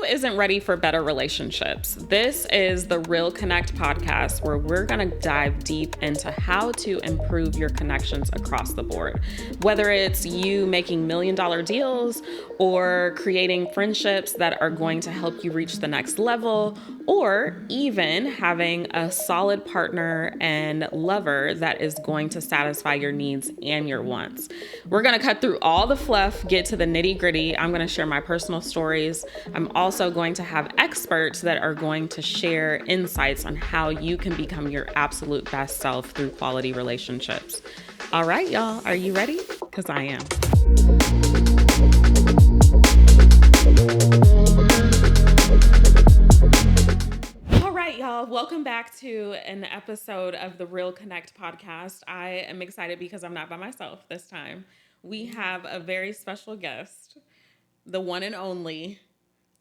isn't ready for better relationships? This is the Real Connect podcast, where we're going to dive deep into how to improve your connections across the board. Whether it's you making $1 million deals or creating friendships that are going to help you reach the next level, or even having a solid partner and lover that is going to satisfy your needs and your wants. We're going to cut through all the fluff, get to the nitty gritty. I'm going to share my personal stories. I'm also going to have experts that are going to share insights on how you can become your absolute best self through quality relationships. All right, y'all, are you ready? Because I am. All right, y'all, welcome back to an episode of the Real Connect podcast. I am excited because I'm not by myself this time. We have a very special guest, the one and only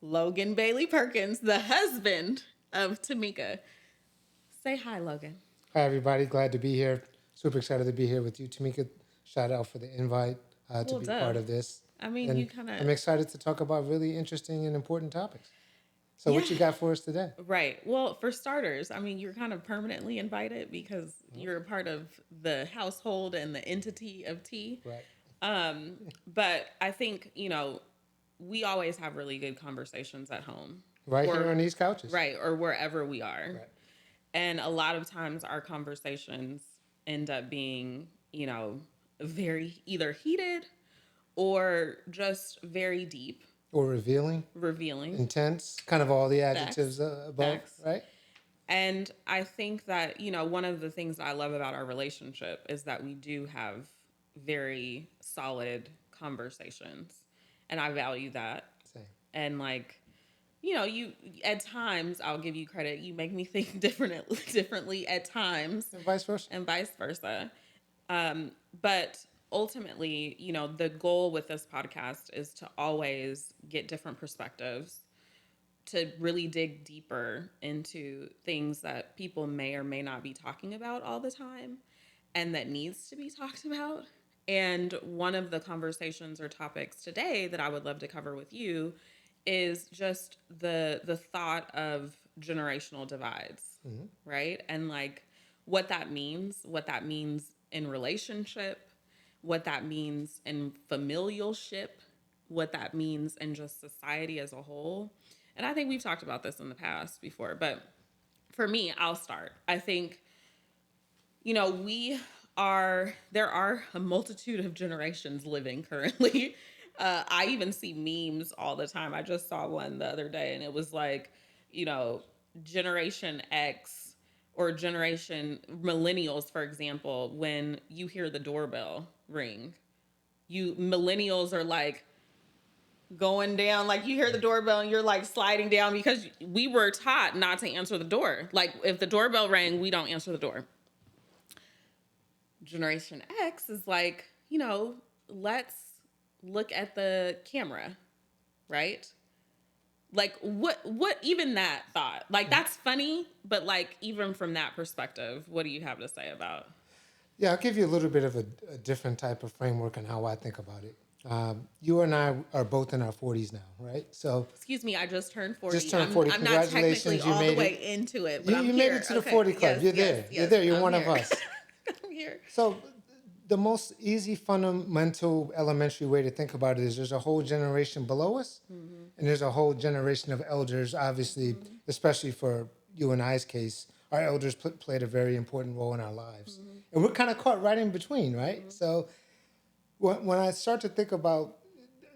Logan Bailey Perkins, the husband of Tamika. Say hi, Logan. Hi, everybody. Glad to be here. Super excited to be here with you, Tamika. Shout out for the invite to be part of this. I mean, and you kind of... I'm excited to talk about really interesting and important topics. So what you got for us today? Right. Well, for starters, I mean, you're kind of permanently invited because you're a part of the household and the entity of T. Right. But I think, we always have really good conversations at home. Right here on these couches. Right. Or wherever we are. Right. And a lot of times our conversations end up being, very either heated or just very deep. Or revealing. Intense. Kind of all the adjectives above. Facts. Right. And I think that, one of the things that I love about our relationship is that we do have very solid conversations. And I value that. Same. And you at times, I'll give you credit, you make me think differently at times. And vice versa. But ultimately, the goal with this podcast is to always get different perspectives, to really dig deeper into things that people may or may not be talking about all the time and that needs to be talked about. And one of the conversations or topics today that I would love to cover with you is just the thought of generational divides, right? And what that means in relationship, what that means in familialship, what that means in just society as a whole. And I think we've talked about this in the past before, but for me, I'll start. I think, there are a multitude of generations living currently. I even see memes all the time. I just saw one the other day and it was Generation X or generation millennials, for example, when you hear the doorbell ring, millennials are going down, you hear the doorbell and you're sliding down because we were taught not to answer the door. If the doorbell rang, we don't answer the door. Generation X is let's look at the camera, right? What even that thought, that's funny, but even from that perspective, what do you have to say about? Yeah, I'll give you a little bit of a different type of framework on how I think about it. You and I are both in our 40s now, right? So, excuse me, I just turned 40. Just turned 40. I'm not technically all the way into it, but you made it to the 40 club. You're there. You're there. You're one of us. I'm here. So, the most easy, fundamental, elementary way to think about it is there's a whole generation below us, and there's a whole generation of elders, obviously, especially for you and I's case. Our elders played a very important role in our lives. And we're kind of caught right in between, right? So when I start to think about,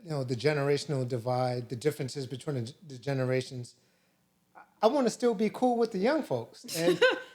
the generational divide, the differences between the generations, I want to still be cool with the young folks.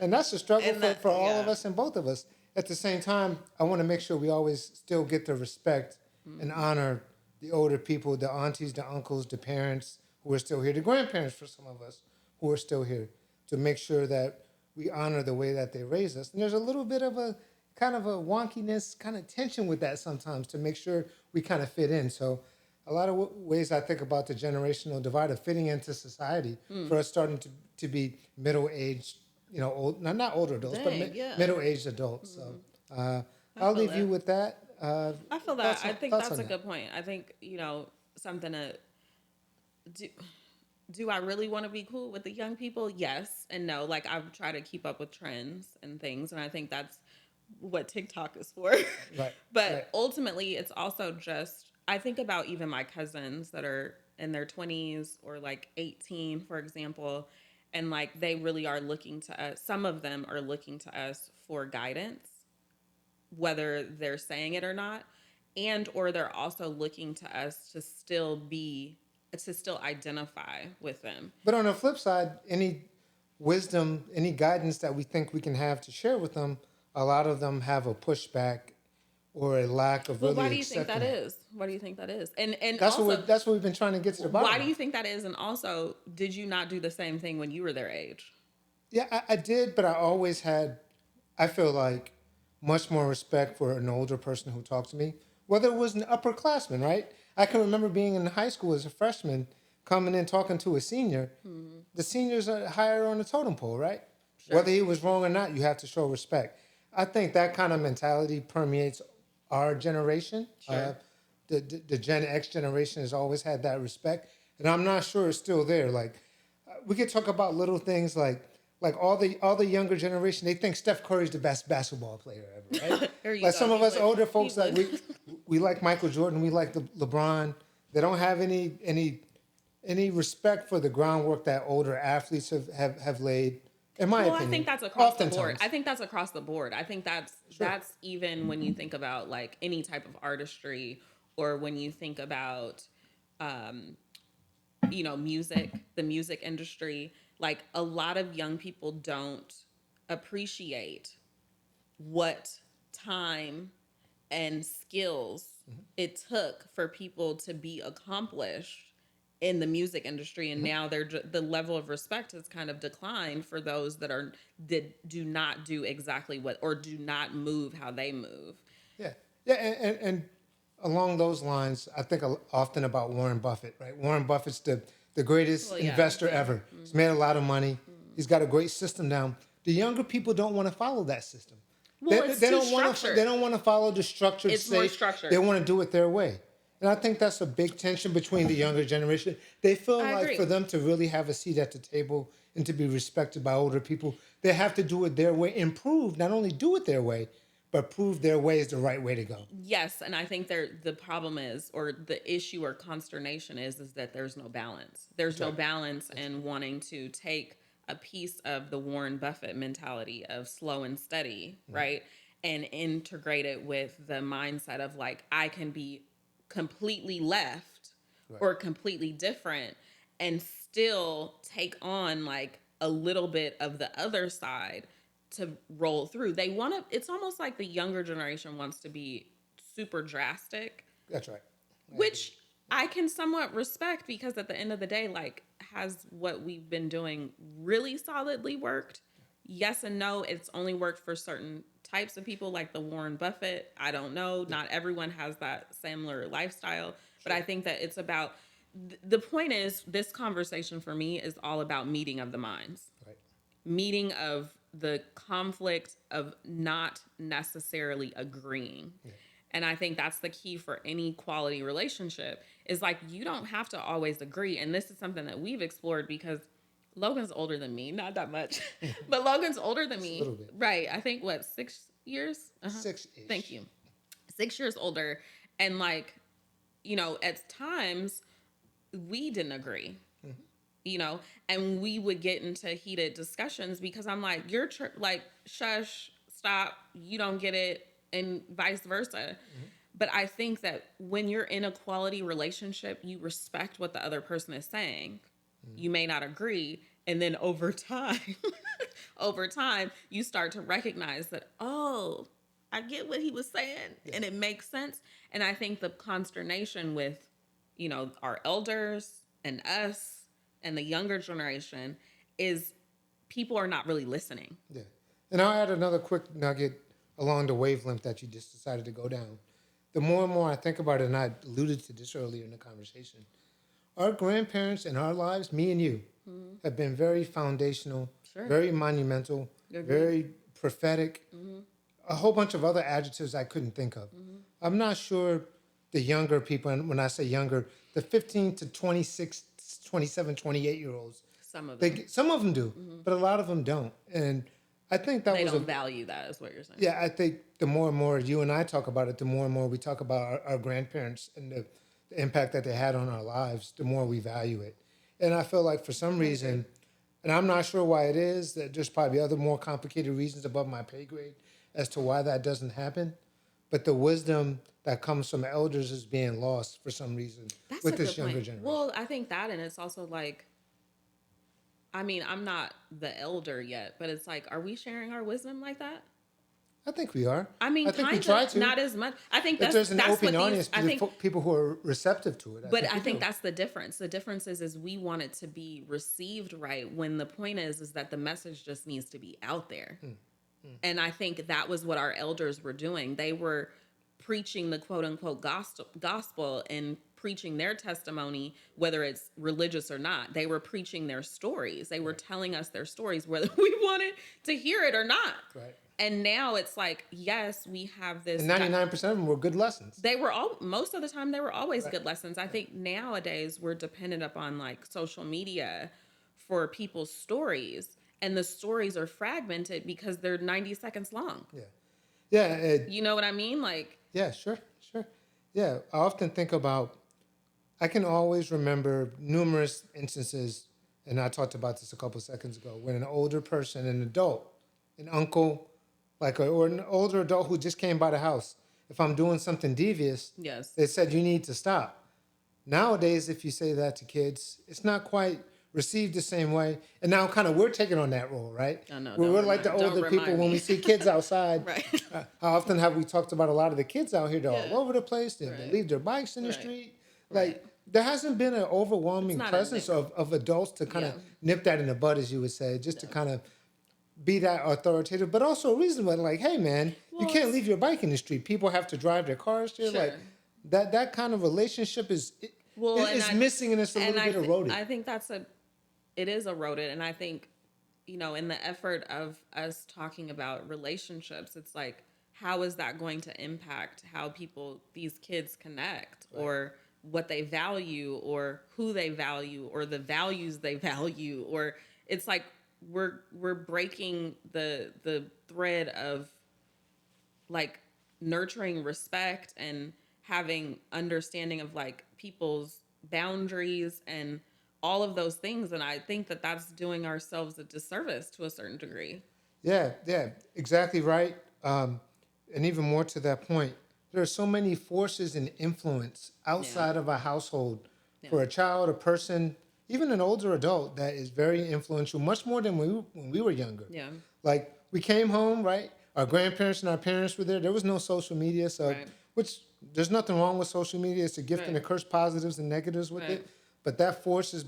And that's a struggle for all of us and both of us. At the same time, I want to make sure we always still get the respect and honor the older people, the aunties, the uncles, the parents who are still here, the grandparents for some of us who are still here, to make sure that we honor the way that they raised us. And there's a little bit of a kind of a wonkiness, kind of tension with that sometimes to make sure we kind of fit in. So a lot of ways I think about the generational divide of fitting into society for us starting to be middle-aged, not older adults, but middle-aged adults. So I'll leave you with that. I feel that. I think that's a good point. I think, something to do. do I really want to be cool with the young people? Yes and no. Like I try to keep up with trends and things, and I think that's what TikTok is for. Right, right. But ultimately, it's also just I think about even my cousins that are in their 20s or like 18, for example, and like they really are looking to us. Some of them are looking to us for guidance, whether they're saying it or not, and or they're also looking to us to still identify with them. But on the flip side, any wisdom, any guidance that we think we can have to share with them, a lot of them have a pushback or a lack of Well, why really do you think that accepting that. is? Why do you think that is? And That's also, what we've been trying to get to the why bottom do of. you think that is? And also, did you not do the same thing when you were their age? Yeah, I did, but I always had, I feel like, much more respect for an older person who talked to me, whether it was an upperclassman, right? I can remember being in high school as a freshman, coming in talking to a senior. Mm-hmm. The seniors are higher on the totem pole, right? Sure. Whether he was wrong or not, you have to show respect. I think that kind of mentality permeates our generation. Sure. The Gen X generation has always had that respect, and I'm not sure it's still there. Like, we could talk about little things like all the younger generation. They think Steph Curry's the best basketball player ever, right? There you Like go. some of He us would. older He folks, like would. we like Michael Jordan, we like the LeBron. They don't have any respect for the groundwork that older athletes have laid. In my Well, I opinion, think that's across the board. I oftentimes, think that's across the board. I think sure, that's even when you think about like any type of artistry, or when you think about um, music, the music industry. Like a lot of young people don't appreciate what time and skills it took for people to be accomplished in the music industry, and now the level of respect has kind of declined for those that do not do exactly what, or do not move how they move. yeah, yeah, and along those lines, I think often about Warren Buffett. Right, Warren Buffett's the greatest Well, yeah, investor yeah. ever. He's made a lot of money. He's got a great system down. The younger people don't want to follow that system. Well, it's They too don't want to. structured. They don't want to follow the structured It's more safe. They structured. want to do it their way. And I think that's a big tension between the younger generation. They feel I like agree. for them to really have a seat at the table and to be respected by older people, they have to do it their way and prove, not only do it their way, but prove their way is the right way to go. Yes, and I think the problem is, or the issue or consternation is that there's no balance. There's That's no right. balance in wanting to take a piece of the Warren Buffett mentality of slow and steady, right? And integrate it with the mindset of like I can be completely left Right. or completely different and still take on like a little bit of the other side to roll through. They want to, it's almost like the younger generation wants to be super drastic, That's right. I agree. which I can somewhat respect, because at the end of the day, like, has what we've been doing really solidly worked? Yes and no. It's only worked for certain types of people, like the Warren Buffett. I don't know. Not everyone has that similar lifestyle, but Sure. I think that it's about the point is this conversation for me is all about meeting of the minds, Right. meeting of the conflict of not necessarily agreeing. Yeah. And I think that's the key for any quality relationship, is like you don't have to always agree. And this is something that we've explored because Logan's older than me, not that much, but Logan's older than Just a me. little bit. Right. I think what, 6 years? Uh-huh. 6-ish. Thank you. 6 years older. And like, at times we didn't agree, and we would get into heated discussions because I'm like, you're like, shush, stop, you don't get it, and vice versa. But I think that when you're in a quality relationship, you respect what the other person is saying. You may not agree. And then over time, over time, you start to recognize that, oh, I get what he was saying, and it makes sense. And I think the consternation with, our elders and us and the younger generation is people are not really listening. Yeah. And I'll add another quick nugget along the wavelength that you just decided to go down. The more and more I think about it, and I alluded to this earlier in the conversation, our grandparents in our lives, me and you, have been very foundational, Sure. very monumental, Agreed. very prophetic, a whole bunch of other adjectives I couldn't think of. I'm not sure the younger people, and when I say younger, the 15 to 27, 28-year-olds. Some of them. Some of them do, but a lot of them don't. And I think that They was don't value that, is what you're saying. yeah, I think the more and more you and I talk about it, the more and more we talk about our grandparents and the impact that they had on our lives, the more we value it. And I feel like for some reason, and I'm not sure why it is, that there's probably other more complicated reasons above my pay grade as to why that doesn't happen. But the wisdom that comes from elders is being lost for some reason That's with a this good younger point. generation. Well, I think that, and it's also like, I mean, I'm not the elder yet, but it's like, are we sharing our wisdom like that? I think we are. I mean, I think we kind try of, to. not as much. I think If there's an that's open what audience, these. I think, people who are receptive to it. but I think that's the difference. The difference is we want it to be received right. When the point is that the message just needs to be out there. And I think that was what our elders were doing. They were preaching the quote unquote gospel and preaching their testimony, whether it's religious or not. They were preaching their stories. They were telling us their stories, whether we wanted to hear it or not. Right. And now it's like, yes, we have this. And 99% of them were good lessons. They were all, most of the time, they were always good lessons. I think nowadays we're dependent upon like social media for people's stories. And the stories are fragmented because they're 90 seconds long. Yeah. Yeah. You know what I mean? Like, yeah, sure. Yeah. I often think about, I can always remember numerous instances, and I talked about this a couple seconds ago, when an older person, an adult, an uncle, or an older adult who just came by the house, if I'm doing something devious, yes, they said, you need to stop. Nowadays, if you say that to kids, it's not quite received the same way. And now kind of we're taking on that role, right? I know. We're like the older people when we see kids outside. Right. How often have we talked about a lot of the kids out here? They're all over the place. They leave their bikes in the street. Like, there hasn't been an overwhelming presence of adults to kind of nip that in the bud, as you would say, just to kind of be that authoritative, but also reasonable. Like, hey, man, you can't leave your bike in the street. People have to drive their cars there. Sure. Like, that kind of relationship is missing, and it's a little bit eroded. I think it is eroded. And I think, in the effort of us talking about relationships, it's like, how is that going to impact how these kids connect, or what they value, or who they value, or the values they value? Or it's like we're breaking the thread of like nurturing respect and having understanding of like people's boundaries and all of those things. And I think that that's doing ourselves a disservice to a certain degree. Yeah, exactly right. And even more to that point, there are so many forces and influence outside of a household for a child, a person, even an older adult that is very influential, much more than when we were younger. Yeah. Like, we came home, right? Our grandparents and our parents were there. There was no social media, so which there's nothing wrong with social media. It's a gift and a curse, positives and negatives with it. But that force is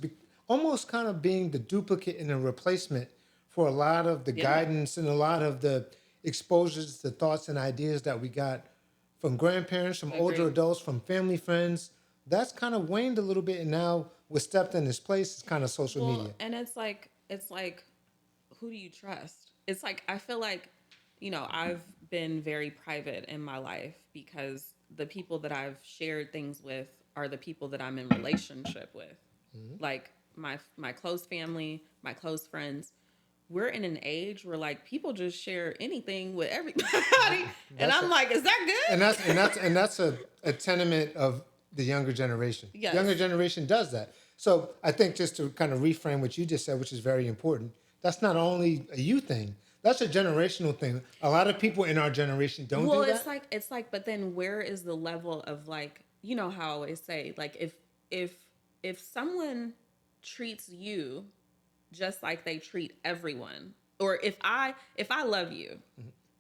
almost kind of being the duplicate and a replacement for a lot of the guidance and a lot of the exposures to thoughts and ideas that we got from grandparents, from older adults, from family friends. That's kind of waned a little bit, and now what's stepped in its place is kind of social media. And it's like, who do you trust? It's like, I feel like, I've been very private in my life because the people that I've shared things with are the people that I'm in relationship with. Mm-hmm. Like my close family, my close friends. We're in an age where like people just share anything with everybody. And I'm like, is that good? And that's a tenement of the younger generation. Yes. The younger generation does that. So I think, just to kind of reframe what you just said, which is very important, that's not only a you thing, that's a generational thing. A lot of people in our generation don't do that. Well, it's like, but then where is the level of like, how I always say, like, if someone treats you just like they treat everyone, or if I love you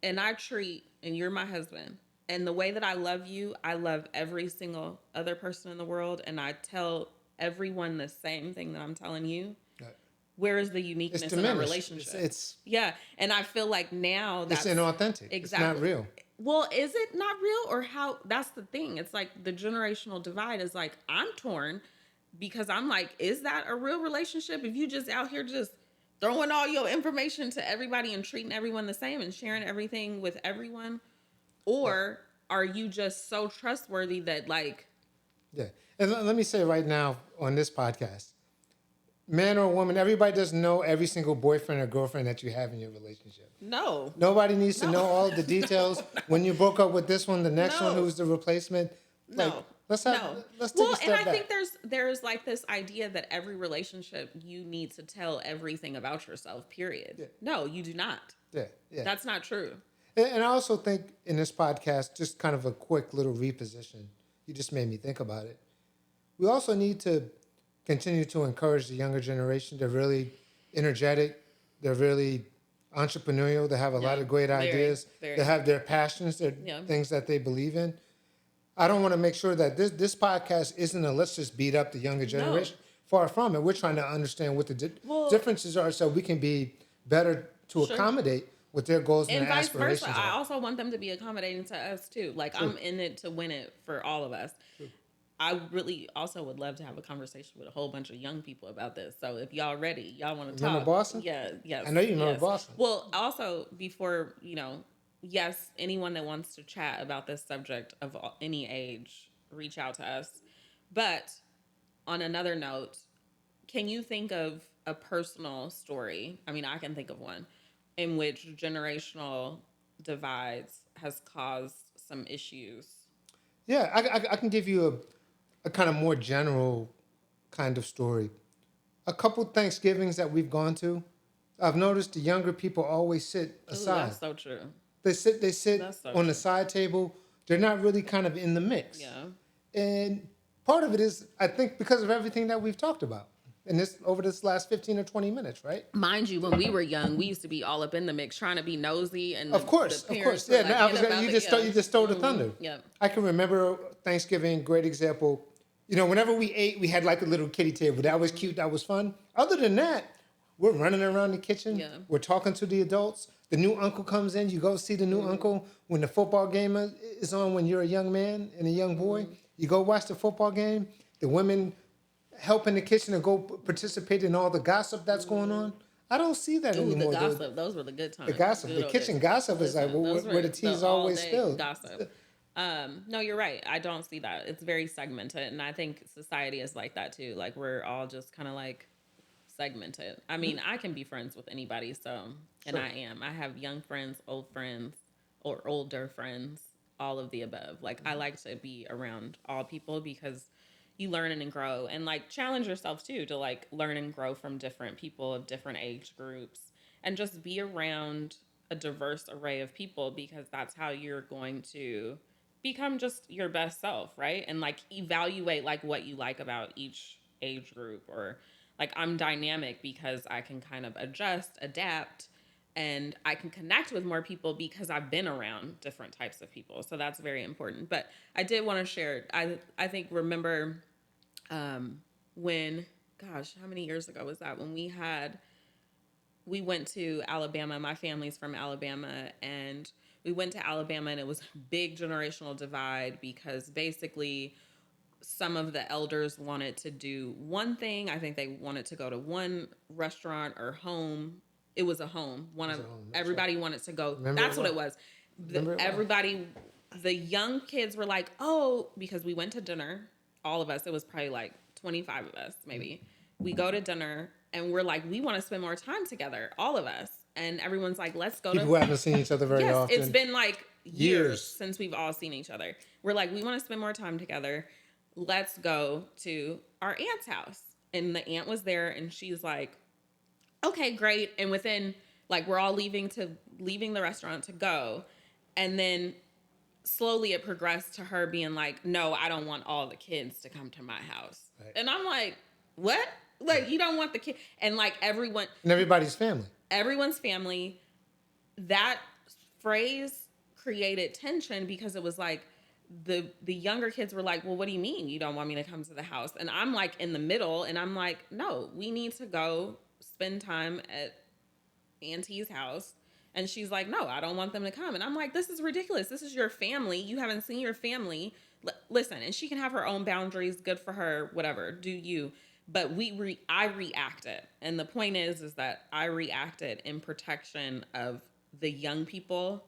and and you're my husband, and the way that I love you, I love every single other person in the world, and I tell everyone the same thing that I'm telling you. Right. Where is the uniqueness in our relationship? It's and I feel like now that's it's inauthentic. Exactly. It's not real. Well, is it not real, or how? That's the thing. It's like the generational divide is like, I'm torn because I'm like, is that a real relationship? If you just out here just throwing all your information to everybody and treating everyone the same and sharing everything with everyone, or are you just so trustworthy that like? Yeah, and let me say right now on this podcast, man or woman, everybody doesn't know every single boyfriend or girlfriend that you have in your relationship. No. Nobody needs to No. know all the details. When you broke up with this one, the next one No. who's the replacement. Like, No. let's No. take Well, a and step I back. think there's like this idea that every relationship you need to tell everything about yourself, period. Yeah. No, you do not. Yeah, yeah. That's not true. And I also think in this podcast, just kind of a quick little reposition. You just made me think about it. We also need to continue to encourage the younger generation. They're really energetic. They're really entrepreneurial. They have a lot Yeah. of great Very, ideas. very. They have their passions, their Yeah. things that they believe in. I don't want to make sure that this podcast isn't a let's just beat up the younger generation. Far from it. We're trying to understand what the Well, differences are so we can be better to Sure. accommodate what their goals and And their vice versa. aspirations I are. also want them to be accommodating to us too. Like True. I'm in it to win it for all of us. True. I really also would love to have a conversation with a whole bunch of young people about this. So if y'all ready, y'all want to talk. Remember Boston? Yeah, yes. I know you remember yes. Boston. Well, also before, yes, anyone that wants to chat about this subject of any age, reach out to us. But on another note, can you think of a personal story? I mean, I can think of one in which generational divides has caused some issues. Yeah, I can give you a kind of more general kind of story. A couple Thanksgivings that we've gone to, I've noticed the younger people always sit Ooh, aside. that's so true. They sit That's so on true. the side table. They're not really kind of in the mix. Yeah. And part of it is, I think, because of everything that we've talked about in this over this last 15 or 20 minutes, right? Mind you, when we were young, we used to be all up in the mix, trying to be nosy, and Of course. parents Yeah, were like, no, "Get about you the-" just yeah. you just stole the thunder. Yeah. I can remember Thanksgiving, great example. Whenever we ate, we had like a little kiddie table. That was cute. That was fun. Other than that, we're running around the kitchen. Yeah. We're talking to the adults. The new uncle comes in. You go see the new uncle when the football game is on when you're a young man and a young boy. You go watch the football game. The women help in the kitchen and go participate in all the gossip that's going on. I don't see that Ooh, anymore. the gossip. Those were the good times. The gossip. Good The old kitchen days. gossip is like Listen, those where were the tea is all always day spilled. Gossip. No, you're right. I don't see that. It's very segmented, and I think society is like that too. Like we're all just kind of like segmented. I mean, I can be friends with anybody, so and Sure. I am. I have young friends, old friends, or older friends, all of the above. Like I like to be around all people because you learn and grow and like challenge yourself too to like learn and grow from different people of different age groups and just be around a diverse array of people because that's how you're going to become just your best self, right? And like evaluate like what you like about each age group or like I'm dynamic because I can kind of adjust, adapt, and I can connect with more people because I've been around different types of people. So that's very important. But I did want to share. I think remember when, gosh, how many years ago was that when we went to Alabama. My family's from Alabama, and we went to Alabama, and it was a big generational divide because basically some of the elders wanted to do one thing. I think they wanted to go to one restaurant or home. It was a home. Everybody wanted to go. That's what it was. Everybody, the young kids were like, "Oh," because we went to dinner. All of us. It was probably like 25 of us, maybe. We go to dinner and we're like, we want to spend more time together, all of us. And everyone's like, let's go People who haven't seen each other very yes, often. it's been like years since we've all seen each other. We're like, we want to spend more time together. Let's go to our aunt's house. And the aunt was there and she's like, okay, great. And within like we're all leaving the restaurant to go. And then slowly it progressed to her being like, no, I don't want all the kids to come to my house. Right. And I'm like, what? Like, you don't want the kid. And like everyone. And everybody's family. Everyone's family. That phrase created tension because it was like the younger kids were like, well, what do you mean you don't want me to come to the house? And I'm like in the middle and I'm like, no, we need to go spend time at Auntie's house. And she's like, no, I don't want them to come. And I'm like, this is ridiculous. This is your family. You haven't seen your family. Listen, and she can have her own boundaries. Good for her. Whatever. Do you. But I reacted. And the point is that I reacted in protection of the young people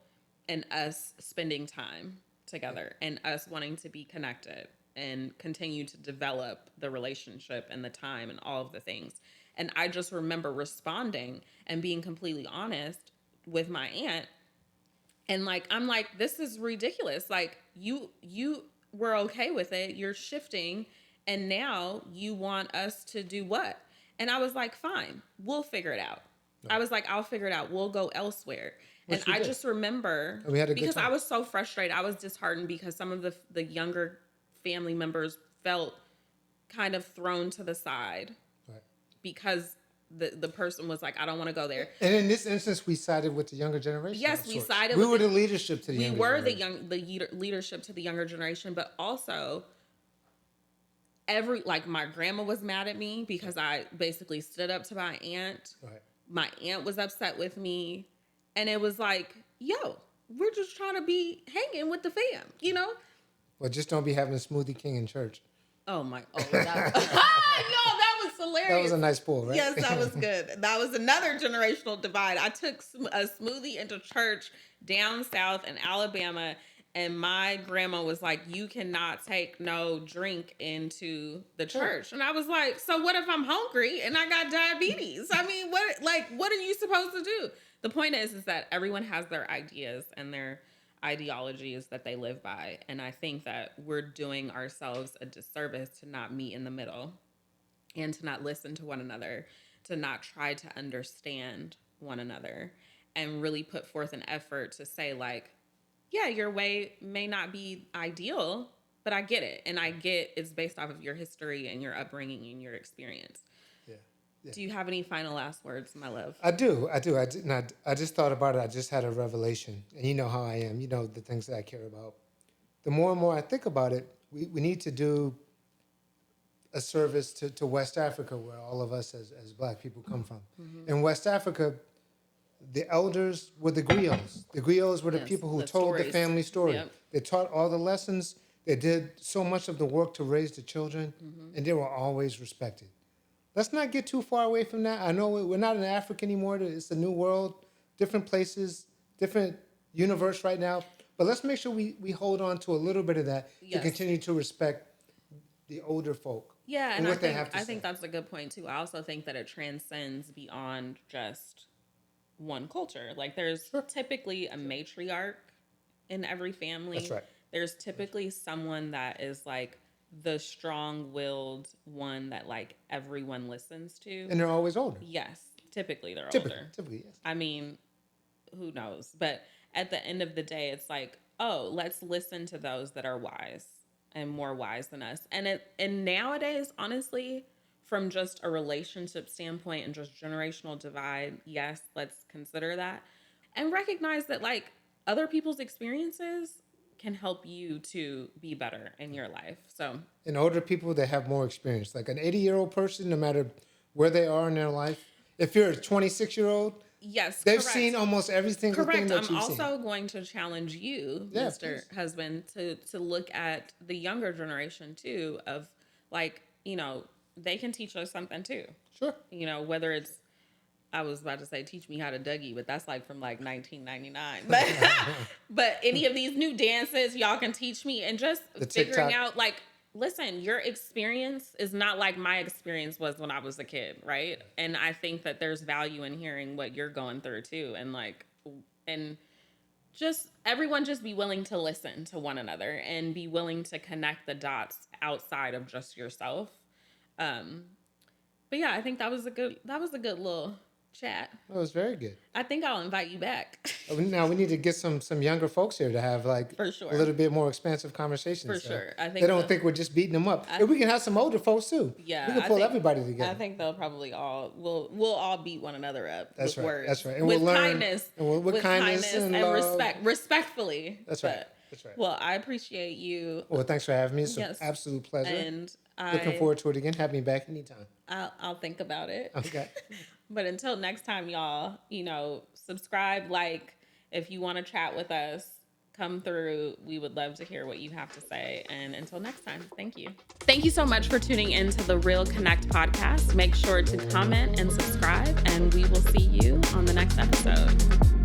and us spending time together and us wanting to be connected and continue to develop the relationship and the time and all of the things. And I just remember responding and being completely honest with my aunt. And like, I'm like, this is ridiculous. Like, you were okay with it. You're shifting. And now you want us to do what? And I was like, fine, we'll figure it out. No. I was like, I'll figure it out. We'll go elsewhere. Which and I just remember, and we had a because I was so frustrated. I was disheartened because some of the younger family members felt kind of thrown to the side. Right. Because the person was like, I don't want to go there. And in this instance, we sided with the younger generation. Yes, we sided. We were the leadership to the younger generation. We were the leadership to the younger generation, but also my grandma was mad at me because I basically stood up to my aunt. Right. My aunt was upset with me, and it was like, yo, we're just trying to be hanging with the fam, you know? Well, just don't be having Smoothie King in church. Oh my! Oh, that was, no, that was hilarious. That was a nice pull, right? Yes, that was good. That was another generational divide. I took a smoothie into church down south in Alabama, and my grandma was like, "You cannot take no drink into the church." And I was like, "So what if I'm hungry and I got diabetes? I mean, what are you supposed to do?" The point is that everyone has their ideas and their ideologies that they live by, and I think that we're doing ourselves a disservice to not meet in the middle and to not listen to one another, to not try to understand one another, and really put forth an effort to say, like, yeah, your way may not be ideal, but I get it, and I get it's based off of your history and your upbringing and your experience. Yeah. Do you have any final last words, my love? I do. I just thought about it. I just had a revelation. And you know how I am. You know the things that I care about. The more and more I think about it, we need to do a service to West Africa, where all of us as Black people come from. Mm-hmm. In West Africa, the elders were the griots. The griots were the people who told the family story. Yep. They taught all the lessons. They did so much of the work to raise the children, and they were always respected. Let's not get too far away from that. I know we're not in Africa anymore. It's a new world, different places, different universe right now. But let's make sure we hold on to a little bit of that to continue to respect the older folk. Yeah, and I think that's a good point, too. I also think that it transcends beyond just one culture. Like, there's typically a matriarch in every family. That's right. There's typically someone that is, like, the strong-willed one that like everyone listens to, and they're always older. Yes, typically they're older. Typically, yes. I mean, who knows? But at the end of the day, it's like, oh, let's listen to those that are wise and more wise than us. And nowadays, honestly, from just a relationship standpoint and just generational divide, yes, let's consider that and recognize that like other people's experiences can help you to be better in your life. So, and older people that have more experience, like an 80-year-old person, no matter where they are in their life, if you're a 26-year-old, yes, they've seen almost everything. Correct. I'm also going to challenge you, Mr. Husband, to look at the younger generation too. Of like, you know, they can teach us something too. Sure. You know, whether it's, I was about to say, teach me how to Dougie, but that's like from like 1999. But any of these new dances, y'all can teach me, and just figuring out like, listen, your experience is not like my experience was when I was a kid, right? And I think that there's value in hearing what you're going through too. And like, and just everyone just be willing to listen to one another and be willing to connect the dots outside of just yourself. But yeah, I think that was a good little chat. That was very good. I think I'll invite you back. Now we need to get some younger folks here to have like for sure a little bit more expansive conversations. For sure, I think they don't think we're just beating them up. And we can have some older folks too. Yeah, we can pull everybody together. I think they'll probably we'll all beat one another up. That's with right. Words. That's right. And with we'll learn kindness, with kindness and respectfully. That's right. That's right. Well, I appreciate you. Well, thanks for having me. It's an absolute pleasure. And looking forward to it again. Have me back anytime. I'll think about it. Okay. But until next time, y'all, you know, subscribe, like, if you want to chat with us, come through. We would love to hear what you have to say. And until next time, thank you. Thank you so much for tuning into the Real Connect podcast. Make sure to comment and subscribe, and we will see you on the next episode.